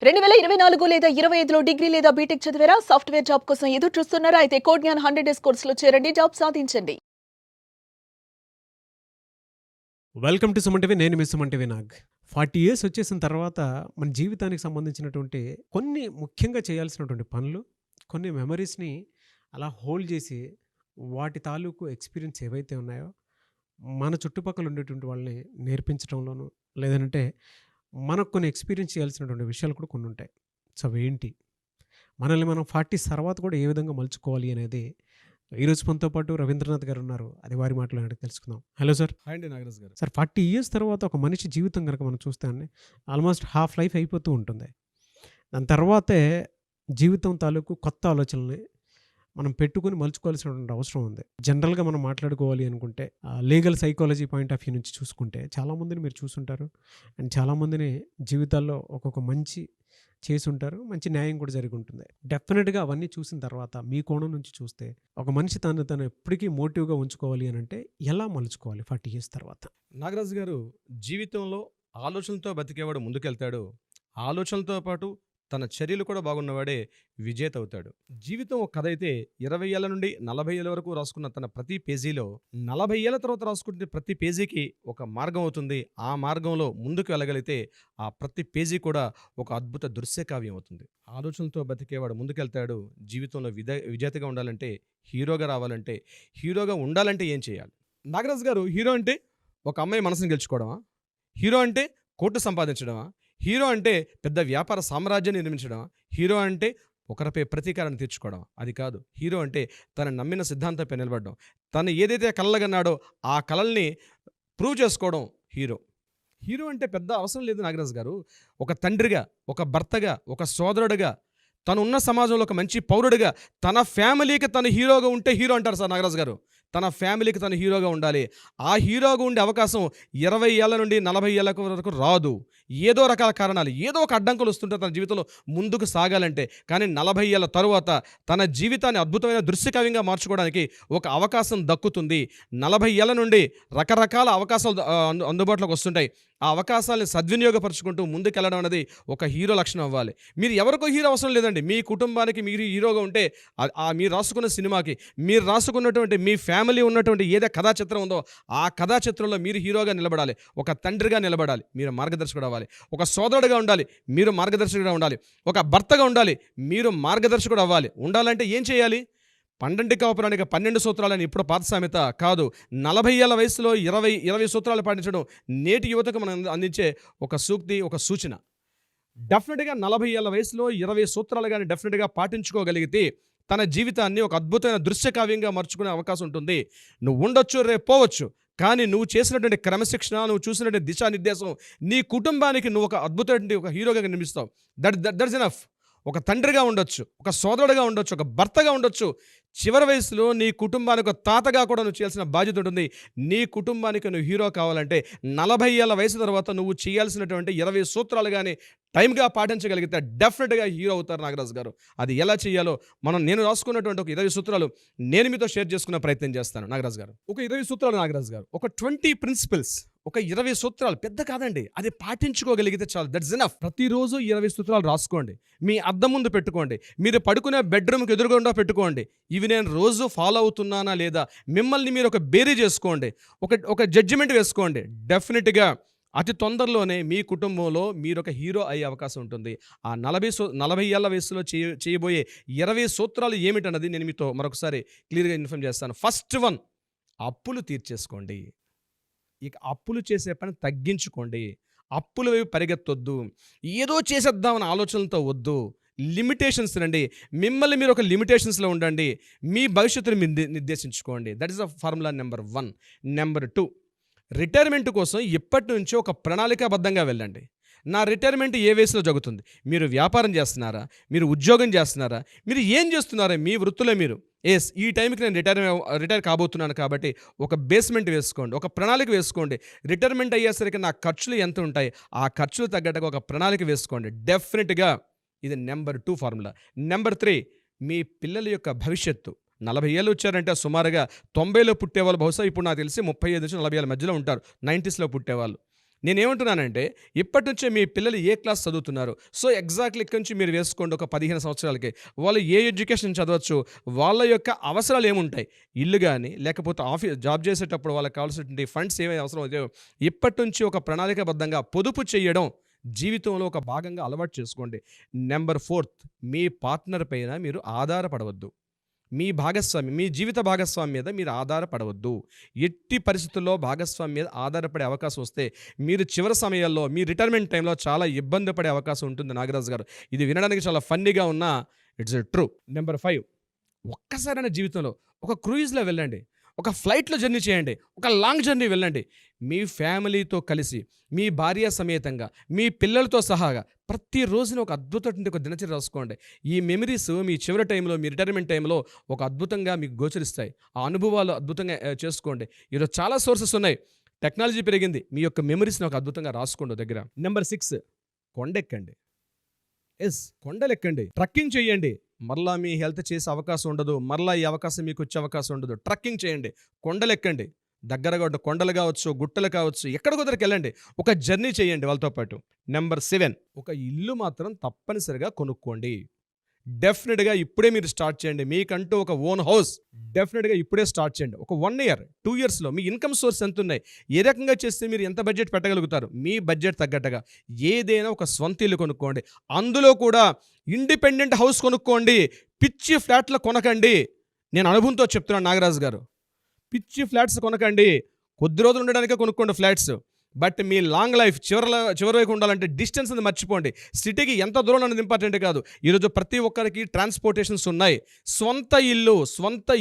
2024 లేదా 25లో డిగ్రీ లేదా బీటెక్ చదివారా? సాఫ్ట్‌వేర్ జాబ్ కోసం ఎదురు చూస్తున్నారా? అయితే కోడ్ జ్ఞాన్ 100 డేస్ కోర్సులో చేరండి. జాబ్ సాధించండి. Welcome to Suman TV. నేను మీ సుమన్ టీవీ నాగ్. 40 ఇయర్స్ వచ్చేసిన తర్వాత మన జీవితానికి సంబంధించినటువంటి కొన్ని ముఖ్యంగా చేయాల్సినటువంటి పనులు, కొన్ని మెమరీస్‌ని అలా హోల్డ్ చేసి వాటి తాలూకు ఎక్స్‌పీరియన్స్ ఏవైతే ఉన్నాయో మన చుట్టుపక్కల ఉండేటువంటి వాళ్ళని నేర్పించడంలోనూ, లేదంటే మనకు కొన్ని ఎక్స్‌పీరియన్స్ చేయాల్సినటువంటి విషయాలు కూడా కొన్ని ఉంటాయి. సో అవేంటి? మనల్ని మనం 40 తర్వాత కూడా ఏ విధంగా మలుచుకోవాలి అనేది ఈరోజు మనతో పాటు రవీంద్రనాథ్ గారు ఉన్నారు. అది వారి మాటలో అడిగి తెలుసుకుందాం. Hello sir. హాయ్ అండి నాగరాజ్ గారు. సార్ 40 ఇయర్స్ తర్వాత ఒక మనిషి జీవితం కనుక మనం చూస్తే అండి ఆల్మోస్ట్ హాఫ్ లైఫ్ అయిపోతూ ఉంటుంది. దాని తర్వాతే జీవితం తాలూకు కొత్త ఆలోచనల్ని మనం పెట్టుకుని మలుచుకోవాల్సినటువంటి అవసరం ఉంది. జనరల్గా మనం మాట్లాడుకోవాలి అనుకుంటే legal psychology point of view నుంచి చూసుకుంటే చాలామందిని మీరు చూసుంటారు. అండ్ చాలామందిని జీవితాల్లో ఒక్కొక్క మంచి చేసి ఉంటారు, మంచి న్యాయం కూడా జరిగి ఉంటుంది. డెఫినెట్గా అవన్నీ చూసిన తర్వాత మీ కోణం నుంచి చూస్తే ఒక మనిషి తను ఎప్పటికీ మోటివ్గా ఉంచుకోవాలి అని అంటే ఎలా మలుచుకోవాలి 40 ఇయర్స్ తర్వాత? నాగరాజ్ గారు, జీవితంలో ఆలోచనలతో బతికేవాడు ముందుకెళ్తాడు. ఆలోచనలతో పాటు తన చర్యలు కూడా బాగున్నవాడే విజేత అవుతాడు. జీవితం ఒక కథ అయితే 20 ఏళ్ల నుండి 40 ఏళ్ల వరకు రాసుకున్న తన ప్రతి పేజీలో 40 ఏళ్ల తర్వాత రాసుకుంటే ప్రతి పేజీకి ఒక మార్గం అవుతుంది. ఆ మార్గంలో ముందుకు వెళ్ళగలిగితే ఆ ప్రతి పేజీ కూడా ఒక అద్భుత దృశ్య కావ్యం అవుతుంది. ఆలోచనలతో బతికేవాడు ముందుకెళ్తాడు. జీవితంలో విజేతగా ఉండాలంటే, హీరోగా రావాలంటే, హీరోగా ఉండాలంటే ఏం చేయాలి? నాగరాజ్ గారు, హీరో అంటే ఒక అమ్మాయి మనసుని గెలుచుకోవడమా? హీరో అంటే కోట్లు సంపాదించడమా? హీరో అంటే పెద్ద వ్యాపార సామ్రాజ్యాన్ని నిర్మించడమా? హీరో అంటే ఒకరిపై ప్రతీకారాన్ని తీర్చుకోవడం? అది కాదు. హీరో అంటే తన నమ్మిన సిద్ధాంతంపై నిలబడడం, తను ఏదైతే కలలుగన్నాడో ఆ కలల్ని ప్రూవ్ చేసుకోవడం హీరో. హీరో అంటే పెద్ద అవసరం లేదు నాగరాజ్ గారు. ఒక తండ్రిగా, ఒక భర్తగా, ఒక సోదరుడిగా, తను ఉన్న సమాజంలో ఒక మంచి పౌరుడిగా, తన ఫ్యామిలీకి తను హీరోగా ఉంటే హీరో అంటారు సార్ నాగరాజ్ గారు. తన ఫ్యామిలీకి తను హీరోగా ఉండాలి. ఆ హీరోగా ఉండే అవకాశం 20 ఏళ్ల నుండి 40 ఏళ్ల వరకు రాదు. ఏదో రకాల కారణాలు, ఏదో ఒక అడ్డంకులు వస్తుంటే తన జీవితంలో ముందుకు సాగాలంటే. కానీ 40 ఏళ్ల తరువాత తన జీవితాన్ని అద్భుతమైన దృశ్యకావ్యంగా మార్చుకోవడానికి ఒక అవకాశం దక్కుతుంది. 40 ఏళ్ల నుండి రకరకాల అవకాశాలు అందుబాటులోకి వస్తుంటాయి. ఆ అవకాశాలను సద్వినియోగపరుచుకుంటూ ముందుకెళ్ళడం అనేది ఒక హీరో లక్షణం అవ్వాలి. మీరు ఎవరికో హీరో అవసరం లేదండి. మీ కుటుంబానికి మీరు హీరోగా ఉంటే మీరు రాసుకున్న సినిమాకి, మీరు రాసుకున్నటువంటి మీ ఫ్యామిలీ ఉన్నటువంటి ఏదో కథా చిత్రం ఉందో ఆ కథా చిత్రంలో మీరు హీరోగా నిలబడాలి. ఒక తండ్రిగా నిలబడాలి, మీరు మార్గదర్శకుడు అవ్వాలి. ఒక సోదరుడుగా ఉండాలి, మీరు మార్గదర్శకుడుగా ఉండాలి. ఒక భర్తగా ఉండాలి, మీరు మార్గదర్శకుడు అవ్వాలి. ఉండాలంటే ఏం చేయాలి? 12 కాపురానికి 12 సూత్రాలని ఇప్పుడు పాత సామెత కాదు. 40 ఏళ్ల వయసులో 20 సూత్రాలు పాటించడం నేటి యువతకు మనం అందించే ఒక సూక్తి, ఒక సూచన. డెఫినెట్గా 40 ఏళ్ల వయసులో 20 సూత్రాలు కానీ డెఫినెట్గా పాటించుకోగలిగితే తన జీవితాన్ని ఒక అద్భుతమైన దృశ్యకావ్యంగా మార్చుకునే అవకాశం ఉంటుంది. నువ్వు ఉండొచ్చు, రేపు పోవచ్చు, కానీ నువ్వు చేసినటువంటి క్రమశిక్షణ, నువ్వు చూసినటువంటి దిశానిర్దేశం నీ కుటుంబానికి నువ్వు ఒక అద్భుతమైన ఒక హీరోగా నిర్మిస్తావు. That's enough. ఒక తండ్రిగా ఉండొచ్చు, ఒక సోదరుడుగా ఉండొచ్చు, ఒక భర్తగా ఉండొచ్చు. చివరి వయసులో నీ కుటుంబానికి ఒక తాతగా కూడా నువ్వు చేయాల్సిన బాధ్యత ఉంటుంది. నీ కుటుంబానికి నువ్వు హీరో కావాలంటే 40 ఏళ్ల వయసు తర్వాత నువ్వు చేయాల్సినటువంటి 20 సూత్రాలు కానీ టైంగా పాటించగలిగితే డెఫినెట్గా హీరో అవుతారు నాగరాజు గారు. అది ఎలా చేయాలో నేను రాసుకున్నటువంటి ఒక 20 సూత్రాలు నేను మీతో షేర్ చేసుకునే ప్రయత్నం చేస్తాను నాగరాజు గారు. ఒక 20 సూత్రాలు నాగరాజు గారు, ఒక 20 ప్రిన్సిపల్స్, ఒక 20 సూత్రాలు. పెద్ద కాదండి, అది పాటించుకోగలిగితే చాలు. That's enough. ప్రతిరోజు 20 సూత్రాలు రాసుకోండి, మీ అద్దం ముందు పెట్టుకోండి, మీరు పడుకునే బెడ్రూమ్కి ఎదురుగుండా పెట్టుకోండి. ఇవి నేను రోజు ఫాలో అవుతున్నానా లేదా, మిమ్మల్ని మీరు ఒక బేరీ చేసుకోండి, ఒక జడ్జిమెంట్ వేసుకోండి. డెఫినెట్గా అతి తొందరలోనే మీ కుటుంబంలో మీరు ఒక హీరో అయ్యే అవకాశం ఉంటుంది. ఆ 40 ఏళ్ల వయసులో చేయబోయే 20 సూత్రాలు ఏమిటన్నది నేను మీతో మరొకసారి క్లియర్గా ఇన్ఫార్మ్ చేస్తాను. ఫస్ట్ వన్, అప్పులు తీర్చేసుకోండి. ఇక అప్పులు చేసే పని తగ్గించుకోండి. అప్పుల వైపు పరిగెత్తొద్దు. ఏదో చేసేద్దామని ఆలోచనలతో వద్దు. లిమిటేషన్స్ రండి. మిమ్మల్ని మీరు ఒక లిమిటేషన్స్లో ఉండండి. మీ భవిష్యత్తుని మీరు నిర్దేశించుకోండి. That is the formula number 1. Number 2, retirement కోసం ఇప్పటి నుంచి ఒక ప్రణాళికాబద్ధంగా వెళ్ళండి. నా రిటైర్మెంట్ ఏ వయసులో జరుగుతుంది? మీరు వ్యాపారం చేస్తున్నారా? మీరు ఉద్యోగం చేస్తున్నారా? మీరు ఏం చేస్తున్నారా? మీ వృత్తిలో మీరు ఈ టైంకి నేను రిటైర్ కాబోతున్నాను కాబట్టి ఒక బేస్మెంట్ వేసుకోండి, ఒక ప్రణాళిక వేసుకోండి. రిటైర్మెంట్ అయ్యేసరికి నా ఖర్చులు ఎంత ఉంటాయి, ఆ ఖర్చులు తగ్గట్టుగా ఒక ప్రణాళిక వేసుకోండి. డెఫినెట్గా ఇది నెంబర్ 2 ఫార్ములా. నెంబర్ 3, మీ పిల్లల యొక్క భవిష్యత్తు. 40 ఏళ్ళు వచ్చారంటే సుమారుగా 90లో పుట్టేవాళ్ళు బహుశా ఇప్పుడు నాకు తెలిసి 35 నుంచి 40 ఏళ్ళ మధ్యలో ఉంటారు. 90స్లో పుట్టేవాళ్ళు. నేనేమంటున్నానంటే ఇప్పటి నుంచే మీ పిల్లలు ఏ క్లాస్ చదువుతున్నారు, సో ఎగ్జాక్ట్లీ ఇక్కడి నుంచి మీరు వేసుకోండి. ఒక 15 సంవత్సరాలకి వాళ్ళు ఏ ఎడ్యుకేషన్ చదవచ్చు, వాళ్ళ యొక్క అవసరాలు ఏముంటాయి, ఇల్లు కానీ లేకపోతే జాబ్ చేసేటప్పుడు వాళ్ళకి కావాల్సినటువంటి ఫండ్స్ ఏమైనా అవసరం అవుతాయో ఇప్పటి నుంచి ఒక ప్రణాళికాబద్ధంగా పొదుపు చేయడం జీవితంలో ఒక భాగంగా అలవాటు చేసుకోండి. నెంబర్ 4, మీ పార్ట్నర్ పైన మీరు ఆధారపడవద్దు. మీ జీవిత భాగస్వామి మీద మీరు ఆధారపడవద్దు. ఎట్టి పరిస్థితుల్లో భాగస్వామి మీద ఆధారపడే అవకాశం వస్తే మీరు చివరి సమయాల్లో మీ రిటైర్మెంట్ టైంలో చాలా ఇబ్బంది పడే అవకాశం ఉంటుంది. నాగరాజు గారు, ఇది వినడానికి చాలా ఫన్నీగా ఉన్నా ఇట్స్ ట్రూ. నెంబర్ 5, ఒక్కసారైనా జీవితంలో ఒక క్రూయిజ్లో వెళ్ళండి, ఒక ఫ్లైట్లో జర్నీ చేయండి, ఒక లాంగ్ జర్నీ వెళ్ళండి. మీ ఫ్యామిలీతో కలిసి, మీ భార్య సమేతంగా, మీ పిల్లలతో సహాగా ప్రతిరోజున ఒక అద్భుతమైన ఒక దినచర్య రాసుకోండి. ఈ మెమరీస్ మీ చివరి టైంలో, మీ రిటైర్మెంట్ టైంలో ఒక అద్భుతంగా మీకు గోచరిస్తాయి. ఆ అనుభవాలు అద్భుతంగా చేసుకోండి. ఈరోజు చాలా సోర్సెస్ ఉన్నాయి, టెక్నాలజీ పెరిగింది. మీ యొక్క మెమరీస్ని ఒక అద్భుతంగా రాసుకోండి దగ్గర. నెంబర్ 6, కొండెక్కండి. కొండలెక్కండి, ట్రక్కింగ్ చేయండి. మరలా మీ హెల్త్ చేసే అవకాశం ఉండదు, మరలా ఈ అవకాశం మీకు వచ్చే అవకాశం ఉండదు. ట్రక్కింగ్ చేయండి, కొండలెక్కండి. దగ్గరగా గుట్టలు కావచ్చు, గుట్టలు కావచ్చు, ఎక్కడ కుదరికి వెళ్ళండి, ఒక జర్నీ చేయండి వాళ్ళతో పాటు. నెంబర్ 7, ఒక ఇల్లు మాత్రం తప్పనిసరిగా కొనుక్కోండి. డెఫినెట్గా ఇప్పుడే మీరు స్టార్ట్ చేయండి. మీకంటూ ఒక ఓన్ హౌస్ డెఫినెట్గా ఇప్పుడే స్టార్ట్ చేయండి. ఒక 1 year 2 yearsలో మీ ఇన్కమ్ సోర్స్ ఎంత ఉన్నాయి, ఏ రకంగా చేస్తే మీరు ఎంత బడ్జెట్ పెట్టగలుగుతారు, మీ బడ్జెట్ తగ్గట్టుగా ఏదైనా ఒక స్వంత ఇల్లు కొనుక్కోండి. అందులో కూడా ఇండిపెండెంట్ హౌస్ కొనుక్కోండి. పిచ్చి ఫ్లాట్లు కొనకండి. నేను అనుభవంతో చెప్తున్నాను నాగరాజు గారు, పిచ్చి ఫ్లాట్స్ కొనకండి. కొద్ది రోజులు ఉండడానికే కొనుక్కోండి flats. But me long life చివరి వైపు ఉండాలంటే డిస్టెన్స్ అనేది మర్చిపోండి. సిటీకి ఎంత దూరం అనేది ఇంపార్టెంట్ కాదు. ఈరోజు ప్రతి ఒక్కరికి ట్రాన్స్పోర్టేషన్స్ ఉన్నాయి. సొంత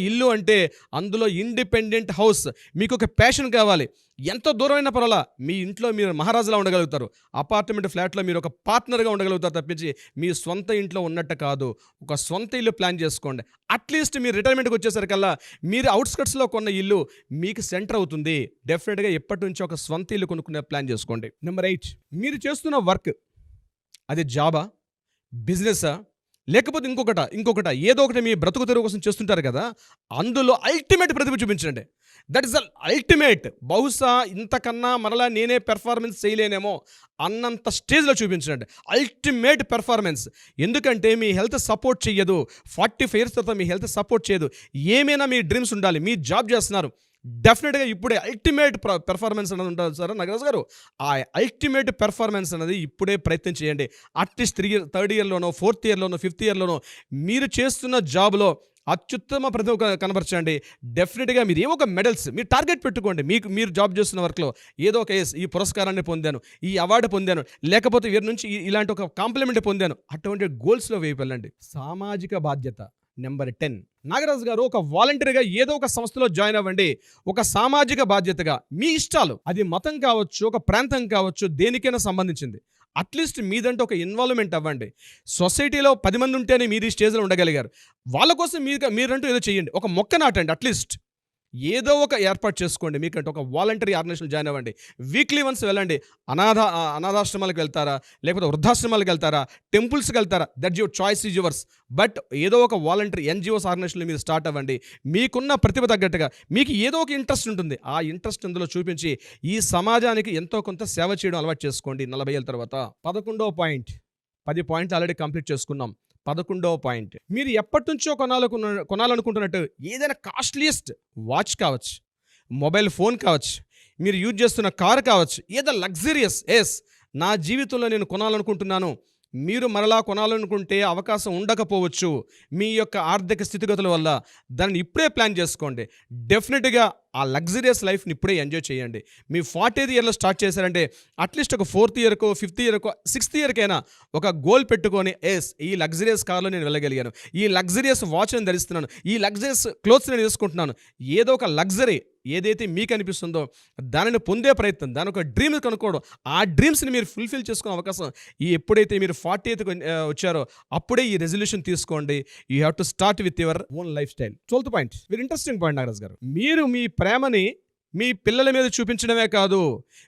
ఇల్లు అంటే అందులో ఇండిపెండెంట్ హౌస్. మీకు ఒక ప్యాషన్ కావాలి. ఎంత దూరమైన పర్వాలా మీ ఇంట్లో మీరు మహారాజులా ఉండగలుగుతారు. అపార్ట్మెంట్ ఫ్లాట్లో మీరు ఒక పార్ట్నర్గా ఉండగలుగుతారు తప్పించి మీ సొంత ఇంట్లో ఉన్నట్టు కాదు. ఒక సొంత ఇల్లు ప్లాన్ చేసుకోండి. అట్లీస్ట్ మీరు రిటైర్మెంట్కి వచ్చేసరికల్లా మీరు అవుట్స్కట్స్లో కొన్న ఇల్లు మీకు సెంటర్ అవుతుంది. డెఫినెట్గా ఎప్పటి నుంచి ఒక సొంత ఇల్లు కొనుక్కునే ప్లాన్ చేసుకోండి. నెంబర్ 8, మీరు చేస్తున్న వర్క్ అది జాబా, బిజినెసా, లేకపోతే ఇంకొకట ఏదో ఒకటి మీ బ్రతుకు తెరువు కోసం చేస్తుంటారు కదా, అందులో అల్టిమేట్ ప్రతిభ చూపించండి. That is the ultimate. బహుశా ఇంతకన్నా మరలా నేనే పెర్ఫార్మెన్స్ చేయలేనేమో అన్నంత స్టేజ్లో చూపించండి అల్టిమేట్ పెర్ఫార్మెన్స్. ఎందుకంటే మీ హెల్త్ సపోర్ట్ చెయ్యదు. 45 years తర్వాత మీ హెల్త్ సపోర్ట్ చేయదు. ఏమైనా మీ డ్రీమ్స్ ఉండాలి. మీ జాబ్ చేస్తున్నారు, డెఫినెట్గా ఇప్పుడే అల్టిమేట్ పెర్ఫార్మెన్స్ అనేది ఉంటుంది సార్ నాగరాజు గారు. ఆ అల్టిమేట్ పెర్ఫార్మెన్స్ అనేది ఇప్పుడే ప్రయత్నం చేయండి. అట్లీస్ట్ 3rd yearలోనో 4th yearలోనో 5th yearలోనో మీరు చేస్తున్న జాబ్లో అత్యుత్తమ ప్రతిభ కనబరచండి. డెఫినెట్గా మీరు ఏవో ఒక మెడల్స్ మీరు టార్గెట్ పెట్టుకోండి. మీరు జాబ్ చేస్తున్న వర్క్లో ఏదో ఒక ఈ పురస్కారాన్ని పొందాను, ఈ అవార్డు పొందాను, లేకపోతే వీరి నుంచి ఇలాంటి ఒక కాంప్లిమెంట్ పొందాను, అటువంటి గోల్స్లో వేయి వెళ్ళండి. సామాజిక బాధ్యత నెంబర్ 10. నాగరాజు గారు, ఒక వాలంటీర్గా ఏదో ఒక సంస్థలో జాయిన్ అవ్వండి. ఒక సామాజిక బాధ్యతగా మీ ఇష్టాలు, అది మతం కావచ్చు, ఒక ప్రాంతం కావచ్చు, దేనికైనా సంబంధించింది, అట్లీస్ట్ మీదంటే ఒక ఇన్వాల్వ్మెంట్ అవ్వండి. సొసైటీలో 10 మంది ఉంటేనే మీరు ఈ స్టేజ్లో ఉండగలిగారు. వాళ్ళ కోసం మీరంటూ ఏదో చేయండి. ఒక మొక్క నాటండి. అట్లీస్ట్ ఏదో ఒక ఏర్పాటు చేసుకోండి. మీకంటే ఒక వాలంటరీ ఆర్గనైజేషన్ జాయిన్ అవ్వండి. వీక్లీ వన్స్ వెళ్ళండి. అనాథాశ్రమాలకు వెళ్తారా, లేకపోతే వృద్ధాశ్రమాలకు వెళ్తారా, టెంపుల్స్కి వెళ్తారా, that your choice is yours. But ఏదో ఒక వాలంటరీ NGOs ఆర్గనైజేషన్లో మీరు స్టార్ట్ అవ్వండి. మీకున్న ప్రతిభ తగ్గట్టుగా మీకు ఏదో ఒక ఇంట్రెస్ట్ ఉంటుంది. ఆ ఇంట్రెస్ట్ అందులో చూపించి ఈ సమాజానికి ఎంతో కొంత సేవ చేయడం అలవాటు చేసుకోండి 40 ఏళ్ళ తర్వాత. 11వ పాయింట్. 10 పాయింట్లు ఆల్రెడీ కంప్లీట్ చేసుకున్నాం. 11వ పాయింట్, మీరు ఎప్పటి నుంచో కొనాలనుకుంటున్నట్టు ఏదైనా కాస్ట్లీయెస్ట్ వాచ్ కావచ్చు, మొబైల్ ఫోన్ కావచ్చు, మీరు యూజ్ చేస్తున్న కారు కావచ్చు, ఏదో లగ్జరియస్ నా జీవితంలో నేను కొనాలనుకుంటున్నాను. మీరు మరలా కొనాలనుకుంటే అవకాశం ఉండకపోవచ్చు మీ యొక్క ఆర్థిక స్థితిగతుల వల్ల. దాన్ని ఇప్పుడే ప్లాన్ చేసుకోండి. డెఫినెట్గా ఆ లగ్జరియస్ లైఫ్ని ఇప్పుడే ఎంజాయ్ చేయండి. మీ 40th yearలో స్టార్ట్ చేశారంటే అట్లీస్ట్ ఒక 4th yearకో 5th yearకో 6th yearకైనా ఒక గోల్ పెట్టుకొని, ఈ లగ్జరియస్ కార్లో నేను వెళ్ళగలిగాను, ఈ లగ్జరియస్ వాచ్ నేను ధరిస్తున్నాను, ఈ లగ్జరియస్ క్లోత్స్ నేను తీసుకుంటున్నాను. ఏదో ఒక లగ్జరీ ఏదైతే మీకు అనిపిస్తుందో దానిని పొందే ప్రయత్నం, దాని ఒక డ్రీమ్ కనుక్కోవడం, ఆ డ్రీమ్స్ని మీరు ఫుల్ఫిల్ చేసుకునే అవకాశం ఎప్పుడైతే మీరు 40th వచ్చారో అప్పుడే ఈ రెజల్యూషన్ తీసుకోండి. You have to start with your own life style. 12th point, very interesting point Nagaraj గారు. మీరు మీ ప్రేమని మీ పిల్లల మీద చూపించడమే కాదు,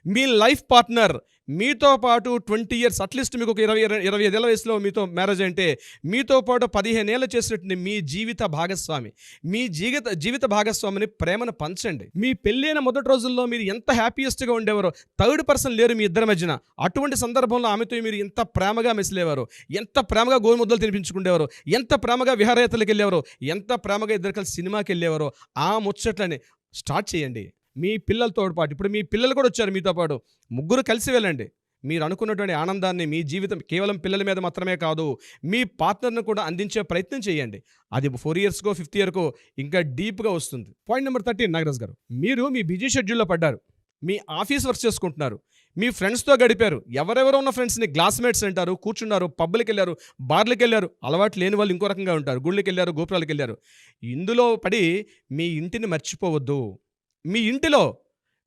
మీ లైఫ్ పార్ట్నర్, మీతో పాటు 20 ఇయర్స్ అట్లీస్ట్ మీకు ఒక 25 ఏళ్ళ వయసులో మీతో మ్యారేజ్ అంటే మీతో పాటు 15 ఏళ్ళు చేసినట్టు మీ జీవిత భాగస్వామి, మీ జీవిత భాగస్వామిని ప్రేమను పంచండి. మీ పెళ్ళైన మొదటి రోజుల్లో మీరు ఎంత హ్యాపీయెస్ట్గా ఉండేవారో, థర్డ్ పర్సన్ లేరు మీ ఇద్దరి మధ్యన, అటువంటి సందర్భంలో ఆమెతో మీరు ఎంత ప్రేమగా మెసిలేవారు, ఎంత ప్రేమగా గోరుముద్దలు తినిపించుకునేవారు, ఎంత ప్రేమగా విహారయాత్రలకు వెళ్ళేవారు, ఎంత ప్రేమగా ఇద్దరు కలిసి సినిమాకి వెళ్ళేవారో ఆ ముచ్చట్లని స్టార్ట్ చేయండి మీ పిల్లలతో పాటు. ఇప్పుడు మీ పిల్లలు కూడా వచ్చారు మీతో పాటు, ముగ్గురు కలిసి వెళ్ళండి. మీరు అనుకున్నటువంటి ఆనందాన్ని మీ జీవితం కేవలం పిల్లల మీద మాత్రమే కాదు, మీ పార్ట్నర్ను కూడా అందించే ప్రయత్నం చేయండి. అది 4 ఇయర్స్కో 5th ఇయర్కో ఇంకా డీప్గా వస్తుంది. పాయింట్ నెంబర్ 13 నాగరాజ్ గారు, మీరు మీ బిజీ షెడ్యూల్లో పడ్డారు, మీ ఆఫీస్ వర్క్ చేసుకుంటున్నారు, మీ ఫ్రెండ్స్తో గడిపారు. ఎవరెవరో ఉన్న ఫ్రెండ్స్ని క్లాస్మేట్స్ అంటారు, కూర్చున్నారు, పబ్బులకి వెళ్ళారు, బార్లకి వెళ్ళారు. అలవాటు లేని వాళ్ళు ఇంకో రకంగా ఉంటారు, గుళ్ళకి వెళ్ళారు, గోపురాలకు వెళ్ళారు. ఇందులో పడి మీ ఇంటిని మర్చిపోవద్దు. మీ ఇంటిలో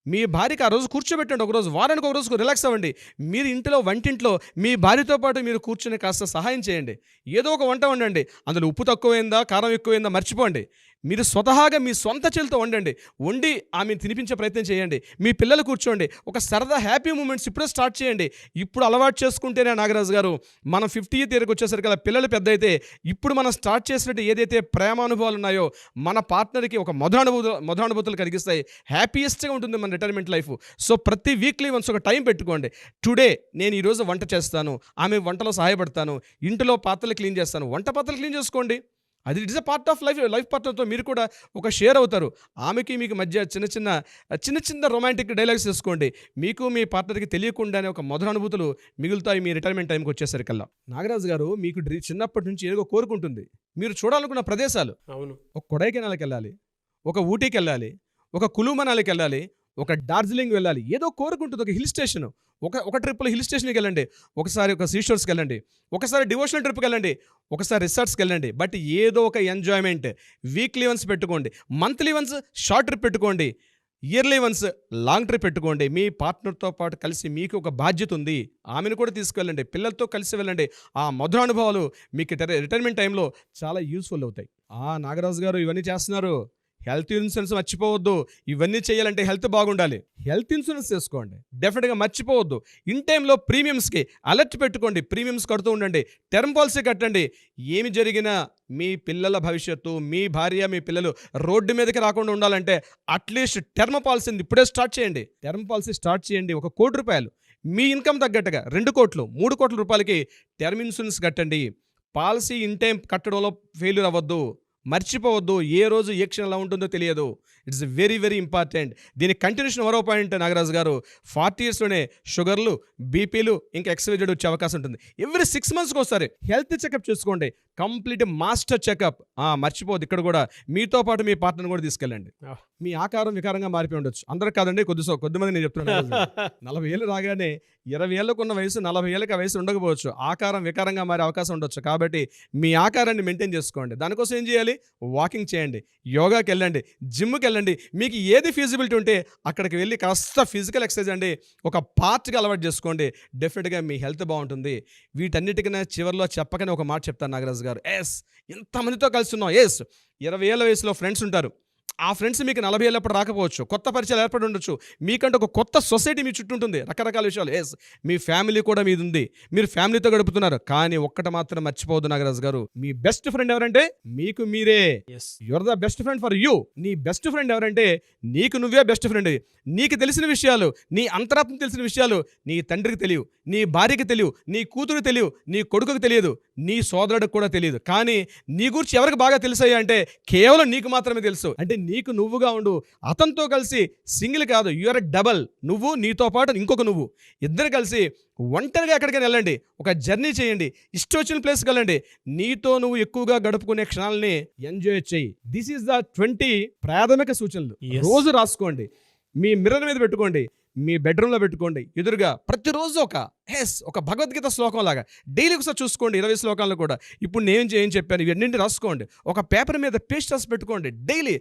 మీ భార్యకి ఆ రోజు కూర్చోబెట్టండి, ఒకరోజు వారానికి ఒక రోజు రిలాక్స్ అవ్వండి. మీరు ఇంట్లో వంటింట్లో మీ భార్యతో పాటు మీరు కూర్చొని కాస్త సహాయం చేయండి. ఏదో ఒక వంట వండండి, అందులో ఉప్పు తక్కువైందా కారం ఎక్కువైందా మర్చిపోండి. మీరు స్వతహాగా మీ సొంత చేతితో వండి ఆమెను తినిపించే ప్రయత్నం చేయండి. మీ పిల్లలు కూర్చోండి, ఒక సరదా హ్యాపీ మూమెంట్స్ ఇప్పుడే స్టార్ట్ చేయండి. ఇప్పుడు అలవాటు చేసుకుంటేనే నాగరాజు గారు మనం 50th ఇయర్కి వచ్చేసరికి అలా పిల్లలు పెద్ద అయితే ఇప్పుడు మనం స్టార్ట్ చేసినట్టు ఏదైతే ప్రేమానుభవాలు ఉన్నాయో మన పార్ట్నర్కి ఒక మధురానుభూతులు కలిగిస్తాయి. హ్యాపీయెస్ట్గా ఉంటుంది మన రిటైర్మెంట్ లైఫ్. సో ప్రతి వీక్లీ వన్స్ ఒక టైం పెట్టుకోండి. టుడే నేను ఈరోజు వంట చేస్తాను, ఆమె వంటలో సహాయపడతాను, ఇంటిలో పాత్రలు క్లీన్ చేస్తాను, వంట పాత్రలు క్లీన్ చేసుకోండి. అది it is a part of life పార్ట్నర్తో మీరు కూడా ఒక షేర్ అవుతారు. ఆమెకి మీకు మధ్య చిన్న చిన్న రొమాంటిక్ డైలాగ్స్ చేసుకోండి. మీకు మీ పార్ట్నర్కి తెలియకుండానే ఒక మధురానుభూతులు మిగులుతాయి మీ రిటైర్మెంట్ టైంకి వచ్చేసరికల్లా. నాగరాజు గారు, మీకు చిన్నప్పటి నుంచి ఏదో కోరుకుంటుంది, మీరు చూడాలనుకున్న ప్రదేశాలు. అవును. ఒక కొడైకెనాల్కి వెళ్ళాలి, ఒక ఊటీకి వెళ్ళాలి, ఒక కులు మనాలికి వెళ్ళాలి, ఒక డార్జిలింగ్ వెళ్ళాలి, ఏదో కోరుకుంటుంది. ఒక హిల్ స్టేషన్, ఒక ట్రిప్లో హిల్ స్టేషన్కి వెళ్ళండి, ఒకసారి ఒక సీషోర్స్కి వెళ్ళండి, ఒకసారి డివోషనల్ ట్రిప్కి వెళ్ళండి, ఒకసారి రిసార్ట్స్కి వెళ్ళండి. బట్ ఏదో ఒక ఎంజాయ్మెంట్ వీక్లీ వన్స్ పెట్టుకోండి, మంత్లీ వన్స్ షార్ట్ ట్రిప్ పెట్టుకోండి, ఇయర్లీ వన్స్ లాంగ్ ట్రిప్ పెట్టుకోండి. మీ పార్ట్నర్తో పాటు కలిసి మీకు ఒక బాధ్యత ఉంది, ఆమెను కూడా తీసుకువెళ్ళండి, పిల్లలతో కలిసి వెళ్ళండి. ఆ మధురానుభవాలు మీకు రిటైర్మెంట్ టైంలో చాలా యూస్ఫుల్ అవుతాయి. నాగరాజు గారు ఇవన్నీ చేస్తున్నారు, హెల్త్ ఇన్సూరెన్స్ మర్చిపోవద్దు. ఇవన్నీ చేయాలంటే హెల్త్ బాగుండాలి, హెల్త్ ఇన్సూరెన్స్ చేసుకోండి, డెఫినెట్గా మర్చిపోవద్దు. ఇన్ టైంలో ప్రీమియమ్స్కి అలర్ట్ పెట్టుకోండి, ప్రీమియమ్స్ కడుతూ ఉండండి, టర్మ్ పాలసీ కట్టండి. ఏమి జరిగినా మీ పిల్లల భవిష్యత్తు, మీ భార్య మీ పిల్లలు రోడ్డు మీదకి రాకుండా ఉండాలంటే అట్లీస్ట్ టర్మ్ పాలసీని ఇప్పుడే స్టార్ట్ చేయండి. టర్మ్ పాలసీ స్టార్ట్ చేయండి. ₹1 కోటి మీ ఇన్కమ్ తగ్గట్టుగా 2 కోట్లు 3 కోట్ల రూపాయలకి టర్మ్ ఇన్సూరెన్స్ కట్టండి. పాలసీ ఇన్ టైం కట్టడంలో ఫెయిల్యూర్ అవ్వద్దు, మర్చిపోవద్దు. ఏ రోజు ఏ క్షణం ఎలా ఉంటుందో తెలియదు. It's very very important. దీని కంటిన్యూషన్ మరో పాయింట్ నాగరాజు గారు, 40 ఇయర్స్లోనే షుగర్లు, బీపీలు ఇంకా ఎక్స్వైజెడ్ వచ్చే అవకాశం ఉంటుంది. ఎవ్రీ 6 మంత్స్కి ఒకసారి హెల్త్ చెకప్ చేసుకోండి, కంప్లీట్ మాస్టర్ చెకప్. మర్చిపోవద్దు. ఇక్కడ కూడా మీతో పాటు మీ పార్ట్నర్ కూడా తీసుకెళ్ళండి. మీ ఆకారం వికారంగా మారిపోయి ఉండొచ్చు, అందరూ కాదండి, కొద్దిమంది నేను చెప్తున్నాను. 40 ఏళ్ళు రాగానే 20 ఏళ్ళకున్న వయసు 40 ఏళ్ళకి ఆ వయసు ఉండకపోవచ్చు, ఆకారం వికారంగా మారే అవకాశం ఉండొచ్చు. కాబట్టి మీ ఆకారాన్ని మెయింటైన్ చేసుకోండి. దానికోసం ఏం చేయాలి? వాకింగ్ చేయండి, యోగాకి వెళ్ళండి, జిమ్కి వెళ్ళండి. మీకు ఏది ఫీజిబిలిటీ ఉంటే అక్కడికి వెళ్ళి కాస్త ఫిజికల్ ఎక్సర్సైజ్ అండి ఒక పార్ట్గా అలవాటు చేసుకోండి. డెఫినెట్గా మీ హెల్త్ బాగుంటుంది. వీటన్నిటికన్నా చివరిలో చెప్పకనే ఒక మాట చెప్తాను నాగరాజు గారు. ఎంతమందితో కలిసి ఉన్నాం. 20 ఏళ్ళ వయసులో ఫ్రెండ్స్ ఉంటారు, ఆ ఫ్రెండ్స్ మీకు 40 ఏళ్ళప్పుడు రాకపోవచ్చు, కొత్త పరిచయాలు ఏర్పడి ఉండొచ్చు, మీకంటే ఒక కొత్త సొసైటీ మీ చుట్టూ ఉంటుంది, రకరకాల విషయాలు. మీ ఫ్యామిలీ కూడా మీది ఉంది, మీరు ఫ్యామిలీతో గడుపుతున్నారు. కానీ ఒక్కటి మాత్రం మర్చిపోవద్దు నాగరాజు గారు, మీ బెస్ట్ ఫ్రెండ్ ఎవరంటే మీకు మీరే. Your the best friend for you. నీ బెస్ట్ ఫ్రెండ్ ఎవరంటే నీకు నువ్వే బెస్ట్ ఫ్రెండ్. నీకు తెలిసిన విషయాలు, నీ అంతరాత్మ తెలిసిన విషయాలు నీ తండ్రికి తెలియవు, నీ భార్యకి తెలియవు, నీ కూతురు తెలియవు, నీ కొడుకుకి తెలియదు, నీ సోదరుడికి కూడా తెలియదు. కానీ నీ గురించి ఎవరికి బాగా తెలుసాయి అంటే కేవలం నీకు మాత్రమే తెలుసు. అంటే నీకు నువ్వుగా ఉండు. అతనితో కలిసి సింగిల్ కాదు, యూఆర్ డబల్. నువ్వు, నీతో పాటు ఇంకొక నువ్వు, ఇద్దరు కలిసి ఒంటరిగా ఎక్కడికైనా వెళ్ళండి, ఒక జర్నీ చేయండి, ఇష్టం వచ్చిన ప్లేస్కి వెళ్ళండి. నీతో నువ్వు ఎక్కువగా గడుపుకునే క్షణాలని ఎంజాయ్ చేయి. దిస్ ఈజ్ ద 20 ప్రాథమిక సూచనలు. రోజు రాసుకోండి, మీ మిర్రర్ మీద పెట్టుకోండి, మీ బెడ్రూమ్లో పెట్టుకోండి, ఎదురుగా ప్రతిరోజు ఒక భగవద్గీత శ్లోకం లాగా డైలీ ఒకసారి చూసుకోండి. 20 శ్లోకాలను కూడా ఇప్పుడు నేను ఏం చెప్పాను ఇవన్నీ రాసుకోండి. ఒక పేపర్ మీద పేస్ట్ రాసి పెట్టుకోండి. డైలీ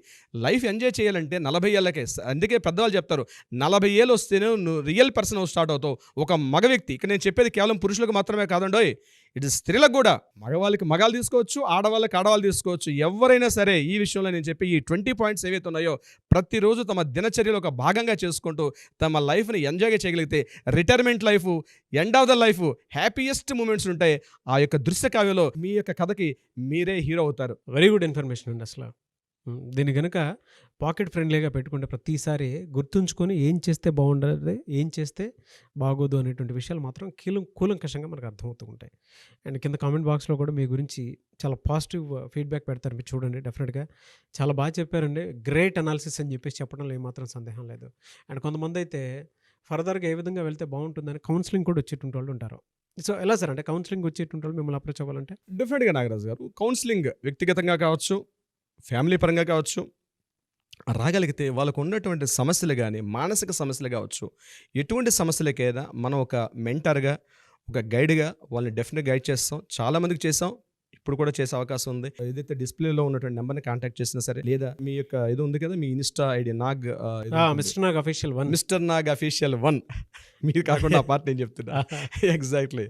లైఫ్ ఎంజాయ్ చేయాలంటే 40 ఏళ్ళకే. అందుకే పెద్దవాళ్ళు చెప్తారు 40 ఏళ్ళు వస్తేనే నువ్వు రియల్ పర్సన్ స్టార్ట్ అవుతావు, ఒక మగ వ్యక్తి. ఇక్కడ నేను చెప్పేది కేవలం పురుషులకు మాత్రమే కాదండోయ్, ఇటు స్త్రీలకు కూడా మగవాళ్ళకి మగాళ్ళు తీసుకోవచ్చు, ఆడవాళ్ళకి ఆడవాళ్ళు తీసుకోవచ్చు. ఎవరైనా సరే ఈ విషయంలో నేను చెప్పి ఈ 20 పాయింట్స్ ఏవైతే ఉన్నాయో ప్రతిరోజు తమ దినచర్యలో ఒక భాగంగా చేసుకుంటూ తమ లైఫ్ని ఎంజాయ్గా చేయగలిగితే retirement life, end of the life, happiest moments ఉంటాయి. ఆ యొక్క దృశ్య కావ్యంలో మీ యొక్క కథకి మీరే హీరో అవుతారు. వెరీ గుడ్ ఇన్ఫర్మేషన్ అండి అసలు. దీన్ని కనుక పాకెట్ ఫ్రెండ్లీగా పెట్టుకుంటే ప్రతిసారి గుర్తుంచుకొని ఏం చేస్తే బాగుండదు, ఏం చేస్తే బాగోదు అనేటువంటి విషయాలు మాత్రం కూలంకషంగా మనకు అర్థమవుతూ ఉంటాయి. అండ్ కింద కామెంట్ బాక్స్లో కూడా మీ గురించి చాలా పాజిటివ్ ఫీడ్బ్యాక్ పెడతారు, మీరు చూడండి. డెఫినెట్గా చాలా బాగా చెప్పారండి, గ్రేట్ అనాలిసిస్ అని చెప్పేసి చెప్పడంలో ఏమాత్రం సందేహం లేదు. అండ్ కొంతమంది అయితే ఫర్దర్గా ఏ విధంగా వెళ్తే బాగుంటుందని కౌన్సిలింగ్ కూడా వచ్చేటువంటి వాళ్ళు ఉంటారు. సో ఎలా సార్, అంటే కౌన్సిలింగ్ వచ్చేటువంటి వాళ్ళు మిమ్మల్ని అప్రోచ్ అవ్వాలంటే? డెఫినెట్గా నాగరాజు గారు, కౌన్సిలింగ్ వ్యక్తిగతంగా కావచ్చు, ఫ్యామిలీ పరంగా కావచ్చు, రాగలిగితే వాళ్ళకు ఉన్నటువంటి సమస్యలు కానీ, మానసిక సమస్యలు కావచ్చు, ఎటువంటి సమస్యలకైనా మనం ఒక మెంటర్గా, ఒక గైడ్గా వాళ్ళని డెఫినెట్గా గైడ్ చేస్తాం. చాలామందికి చేసాం, ఇప్పుడు కూడా చేసే అవకాశం ఉంది. ఏదైతే డిస్ప్లేలో ఉన్నటువంటి నెంబర్ని కాంటాక్ట్ చేసినా సరే, లేదా మీ యొక్క ఇది ఉంది కదా, మీ insta ID Nag, mister Nag official 1, mister Nag official 1 మీరు కాకుండా ఆ పార్ట్ నేను చెప్తున్నా. ఎగ్జాక్ట్లీ.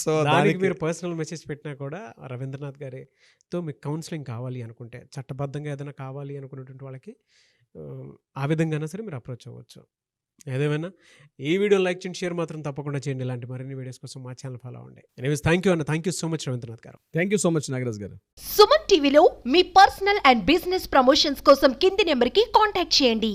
సో దానికి మీరు పర్సనల్ మెసేజ్ పెట్టినా కూడా రవీంద్రనాథ్ గారితో మీకు కౌన్సిలింగ్ కావాలి అనుకుంటే, చట్టబద్ధంగా ఏదైనా కావాలి అనుకున్నటువంటి వాళ్ళకి ఆ విధంగానే సరే మీరు అప్రోచ్ అవ్వచ్చు. ఏదేమైనా ఈ వీడియో లైక్ చేయండి, షేర్ మాత్రం తప్పకుండా చేయండి. ఇలాంటి మరిన్ని వీడియోస్ కోసం మా ఛానల్ ఫాలో అవ్వండి. ఎనీవేస్ థ్యాంక్ యూ అన్న, thank you so much Ravindranath garu. Thank you so much Nagaraj garu. Suman టీవీలో మీ పర్సనల్ అండ్ బిజినెస్ ప్రమోషన్స్ కోసం కింది నెంబర్కి కాంటాక్ట్ చేయండి.